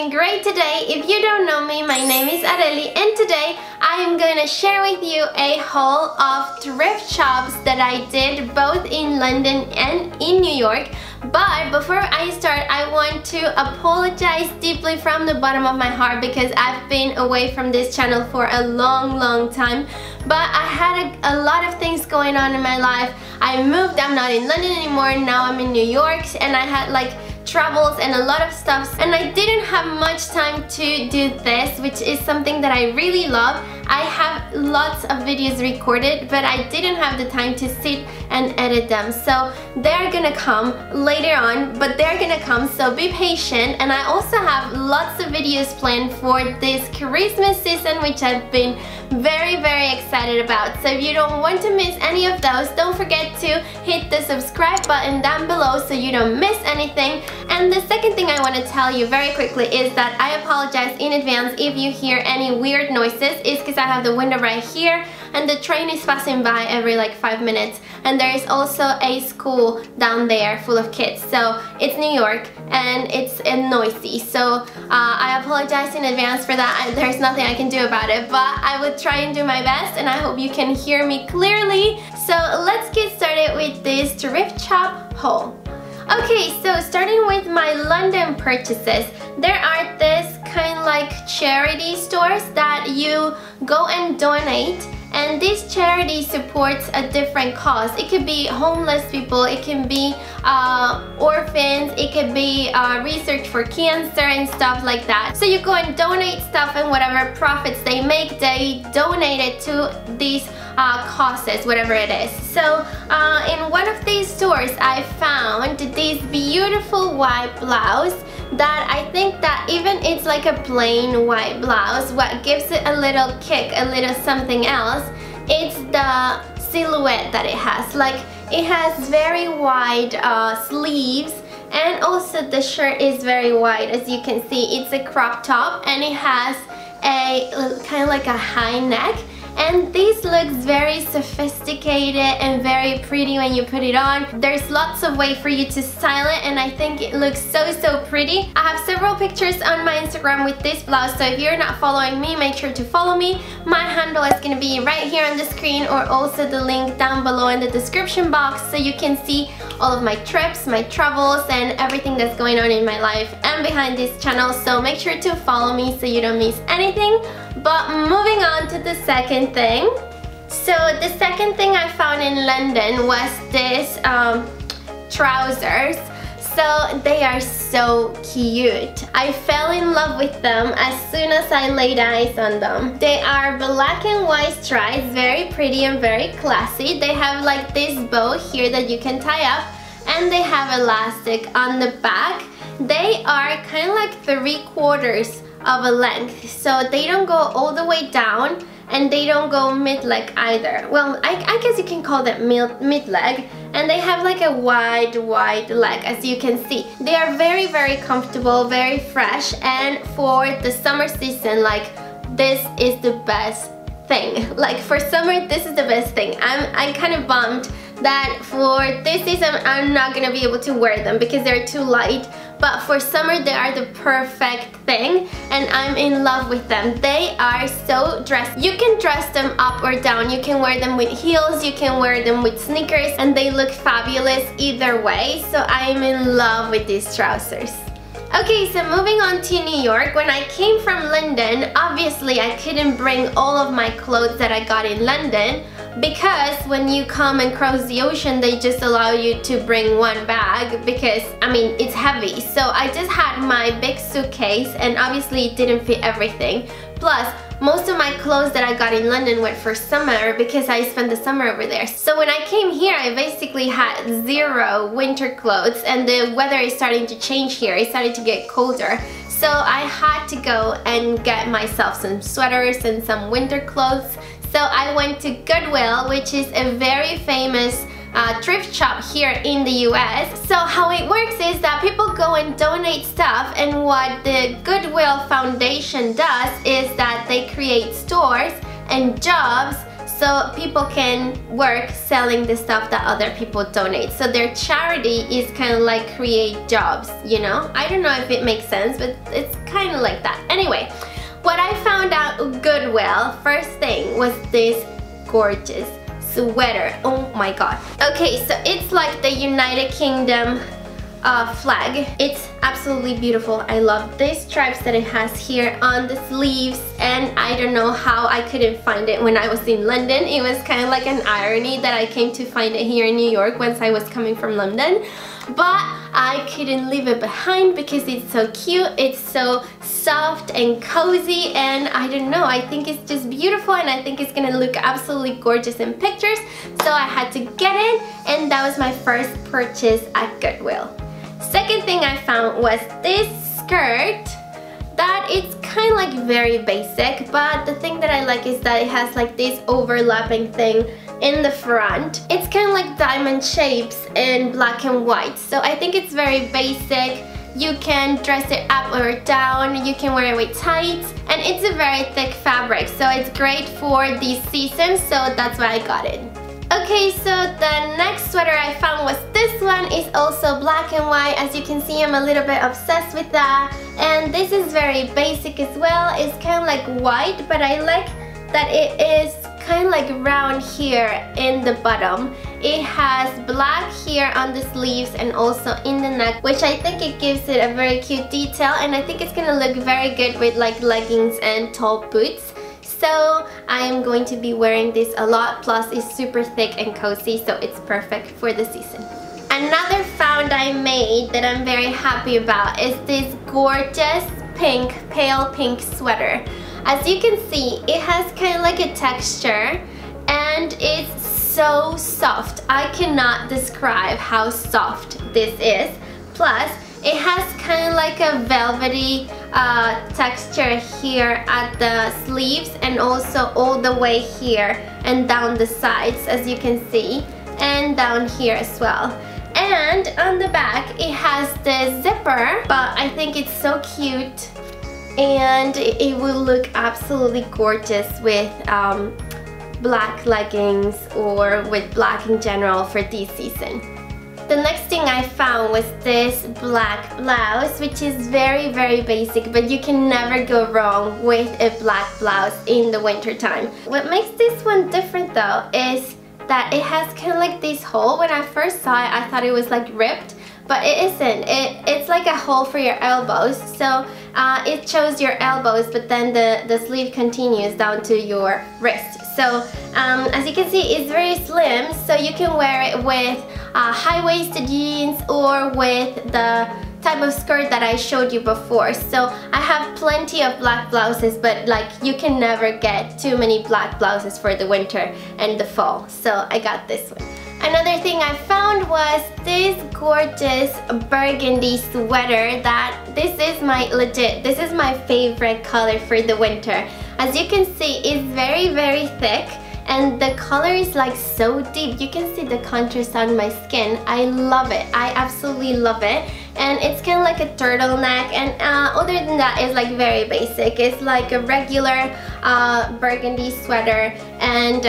doing great today. If you don't know me, my name is Areli, and today I am going to share with you a haul of thrift shops that I did both in London and in New York. But before I start, I want to apologize deeply from the bottom of my heart because I've been away from this channel for a long time. But I had a lot of things going on in my life. I moved, I'm not in London anymore, now I'm in New York, and I had like travels and a lot of stuff, and I didn't have much time to do this, which is something that I really love. I have lots of videos recorded, but I didn't have the time to sit and edit them. So they're gonna come later on, but they're gonna come, so be patient. And I also have lots of videos planned for this Christmas season, which I've been very excited about. So if you don't want to miss any of those, don't forget to hit the subscribe button down below so you don't miss anything. And the second thing I want to tell you very quickly is that I apologize in advance if you hear any weird noises. It's because I have the window right here and the train is passing by every like 5 minutes, and there is also a school down there full of kids. So it's New York and it's noisy, so I apologize in advance for that. There's nothing I can do about it, but I would try and do my best, and I hope you can hear me clearly. So let's get started with this thrift shop haul. Okay, so starting with my London purchases, there are this kind of like charity stores that you go and donate, and this charity supports a different cause. It could be homeless people, it can be orphans, it could be research for cancer and stuff like that. So you go and donate stuff, and whatever profits they make, they donate it to these causes, whatever it is. So in one of these stores I found this beautiful white blouse that I think that even it's like a plain white blouse, what gives it a little kick, a little something else, it's the silhouette that it has. Like, it has very wide sleeves, and also the shirt is very wide. As you can see, it's a crop top and it has a kind of like a high neck. And this looks very sophisticated and very pretty when you put it on. There's lots of way for you to style it, and I think it looks so pretty. I have several pictures on my Instagram with this blouse, so if you're not following me, make sure to follow me. My handle is going to be right here on the screen, or also the link down below in the description box, so you can see all of my trips, my travels, and everything that's going on in my life and behind this channel. So make sure to follow me so you don't miss anything. But moving on to the second thing. So the second thing I found in London was this trousers. So they are so cute. I fell in love with them as soon as I laid eyes on them. They are black and white stripes, very pretty and very classy. They have like this bow here that you can tie up, and they have elastic on the back. They are kind of like 3/4 of a length, so they don't go all the way down and they don't go mid-leg either. Well, I guess you can call them mid-leg, and they have like a wide leg, as you can see. They are very comfortable, very fresh, and for the summer season, like, this is the best thing. Like, for summer, this is the best thing. I'm kind of bummed that for this season I'm not gonna be able to wear them because they're too light, but for summer they are the perfect thing, and I'm in love with them. They are so dressed. You can dress them up or down. You can wear them with heels, you can wear them with sneakers, and they look fabulous either way. So I'm in love with these trousers. Okay, so moving on to New York. When I came from London, obviously I couldn't bring all of my clothes that I got in London, because when you come and cross the ocean, they just allow you to bring one bag because, I mean, it's heavy. So I just had my big suitcase, and obviously it didn't fit everything. Plus, most of my clothes that I got in London went for summer because I spent the summer over there. So when I came here, I basically had 0 winter clothes, and the weather is starting to change here. It started to get colder. So I had to go and get myself some sweaters and some winter clothes. So I went to Goodwill, which is a very famous thrift shop here in the US. So how it works is that people go and donate stuff, and what the Goodwill Foundation does is that they create stores and jobs so people can work selling the stuff that other people donate. So their charity is kind of like create jobs, you know? I don't know if it makes sense, but it's kind of like that. Anyway, what I found out Goodwill, first thing, was this gorgeous sweater. Oh my god. Okay, so it's like the United Kingdom flag. It's absolutely beautiful. I love these stripes that it has here on the sleeves, and I don't know how I couldn't find it when I was in London. It was kind of like an irony that I came to find it here in New York once I was coming from London, but I couldn't leave it behind because it's so cute. It's so soft and cozy, and I don't know, I think it's just beautiful, and I think it's gonna look absolutely gorgeous in pictures, so I had to get it, and that was my first purchase at Goodwill. Second thing I found was this skirt that it's kind of like very basic, but the thing that I like is that it has like this overlapping thing in the front. It's kind of like diamond shapes in black and white, so I think it's very basic. You can dress it up or down, you can wear it with tights, and it's a very thick fabric, so it's great for this season, so that's why I got it. Okay, so the next sweater I found was this one. It's also black and white. As you can see, I'm a little bit obsessed with that. And this is very basic as well. It's kind of like white, but I like that it is kind of like round here in the bottom. It has black here on the sleeves and also in the neck, which I think it gives it a very cute detail, and I think it's gonna look very good with like leggings and tall boots. So I am going to be wearing this a lot, plus it's super thick and cozy, so it's perfect for the season. Another found I made that I'm very happy about is this gorgeous pink, pale pink sweater. As you can see, it has kind of like a texture, and it's so soft. I cannot describe how soft this is. Plus, it has kind of like a velvety texture here at the sleeves, and also all the way here and down the sides, as you can see, and down here as well. And on the back it has the zipper, but I think it's so cute, and it will look absolutely gorgeous with black leggings or with black in general for this season. The next thing I found was this black blouse, which is very basic, but you can never go wrong with a black blouse in the winter time. What makes this one different though is that it has kind of like this hole. When I first saw it, I thought it was like ripped, but it isn't. It's like a hole for your elbows, so it shows your elbows, but then the sleeve continues down to your wrist. So as you can see, it's very slim, so you can wear it with high-waisted jeans or with the type of skirt that I showed you before. So I have plenty of black blouses, but like you can never get too many black blouses for the winter and the fall, so I got this one. Another thing I found was this gorgeous burgundy sweater that this is my favorite color for the winter. As you can see, it's very thick, and the color is like so deep. You can see the contrast on my skin. I love it. I absolutely love it. And it's kind of like a turtleneck, and other than that, it's like very basic. It's like a regular burgundy sweater, and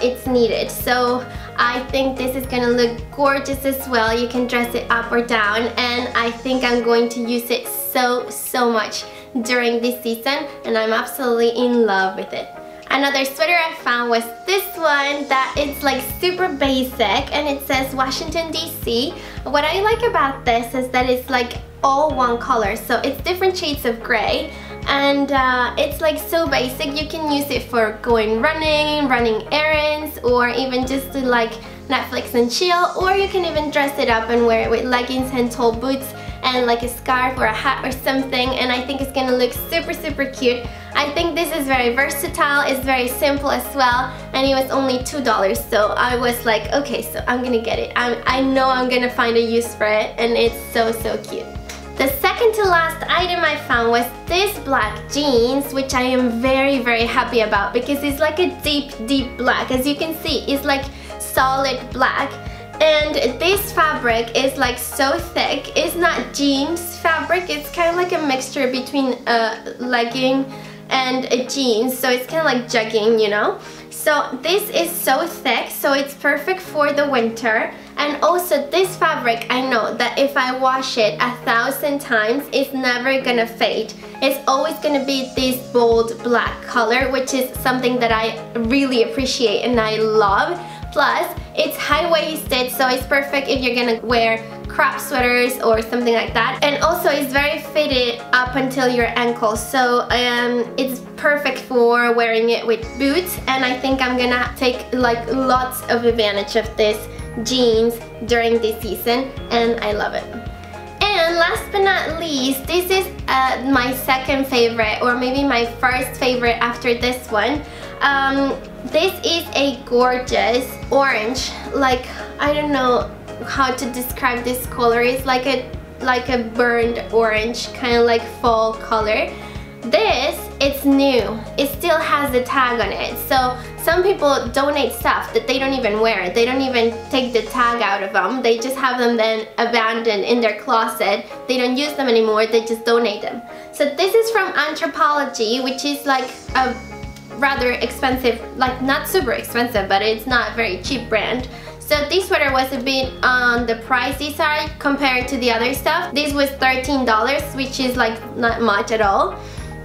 it's needed. So I think this is gonna look gorgeous as well. You can dress it up or down, and I think I'm going to use it so much during this season, and I'm absolutely in love with it. Another sweater I found was this one that it's like super basic, and it says Washington DC. What I like about this is that it's like all one color, so it's different shades of gray, and it's like so basic. You can use it for going running errands, or even just to like Netflix and chill, or you can even dress it up and wear it with leggings and tall boots and like a scarf or a hat or something, and I think it's gonna look super cute. I think this is very versatile, it's very simple as well, and it was only $2, so I was like, okay, so I'm gonna get it. I know I'm gonna find a use for it, and it's so cute. The second to last item I found was this black jeans, which I am very happy about because it's like a deep black. As you can see, it's like solid black. And this fabric is like so thick. It's not jeans fabric, it's kind of like a mixture between a legging and a jeans, so it's kind of like jegging, you know? So this is so thick, so it's perfect for the winter. And also this fabric, I know that if I wash it 1,000 times, it's never gonna fade. It's always gonna be this bold black color, which is something that I really appreciate and I love. Plus, it's high-waisted, so it's perfect if you're gonna wear crop sweaters or something like that. And also it's very fitted up until your ankle, so it's perfect for wearing it with boots. And I think I'm gonna take like lots of advantage of this jeans during this season, and I love it. And last but not least, this is my second favorite, or maybe my first favorite after this one. This is a gorgeous orange, like, I don't know how to describe this color. It's like a burned orange, kind of like fall color. This, it's new. It still has the tag on it. So some people donate stuff that they don't even wear. They don't even take the tag out of them. They just have them then abandoned in their closet. They don't use them anymore. They just donate them. So this is from Anthropology, which is like a rather expensive, like not super expensive, but it's not a very cheap brand. So this sweater was a bit on the pricey side compared to the other stuff. This was $13, which is like not much at all.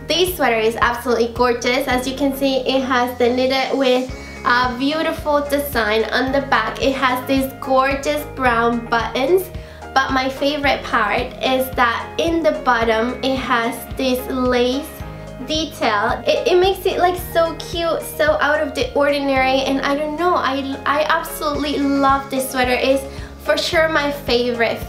This sweater is absolutely gorgeous. As you can see, it has the knitted with a beautiful design on the back. It has these gorgeous brown buttons, but my favorite part is that in the bottom it has this lace detail. It makes it like so cute, so out of the ordinary, and I don't know, I absolutely love this sweater. It's for sure my favorite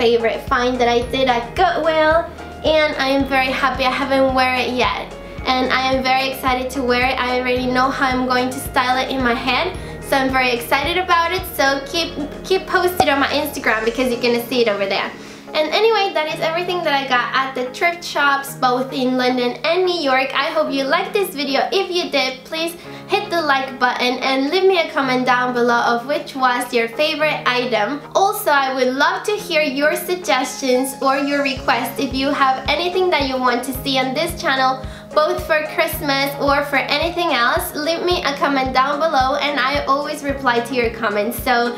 find that I did at Goodwill, and I am very happy. I haven't worn it yet, and I am very excited to wear it. I already know how I'm going to style it in my head, so I'm very excited about it. So keep posted on my Instagram because you're gonna see it over there. And anyway, that is everything that I got at the thrift shops, both in London and New York. I hope you liked this video. If you did, please hit the like button and leave me a comment down below of which was your favorite item. Also, I would love to hear your suggestions or your requests. If you have anything that you want to see on this channel, both for Christmas or for anything else, leave me a comment down below, and I always reply to your comments. So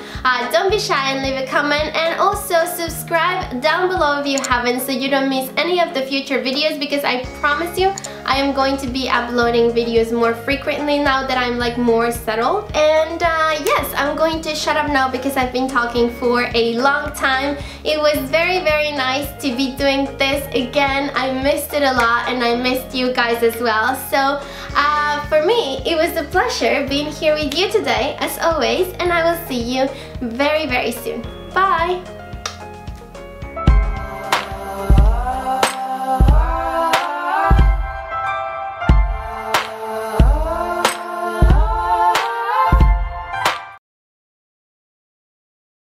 don't be shy and leave a comment, and also subscribe down below if you haven't, so you don't miss any of the future videos, because I promise you I am going to be uploading videos more frequently now that I'm like more settled. And yes, I'm going to shut up now because I've been talking for a long time. It was very nice to be doing this again. I missed it a lot, and I missed you guys as well. So for me, it was a pleasure being here with you today as always, and I will see you very soon. Bye!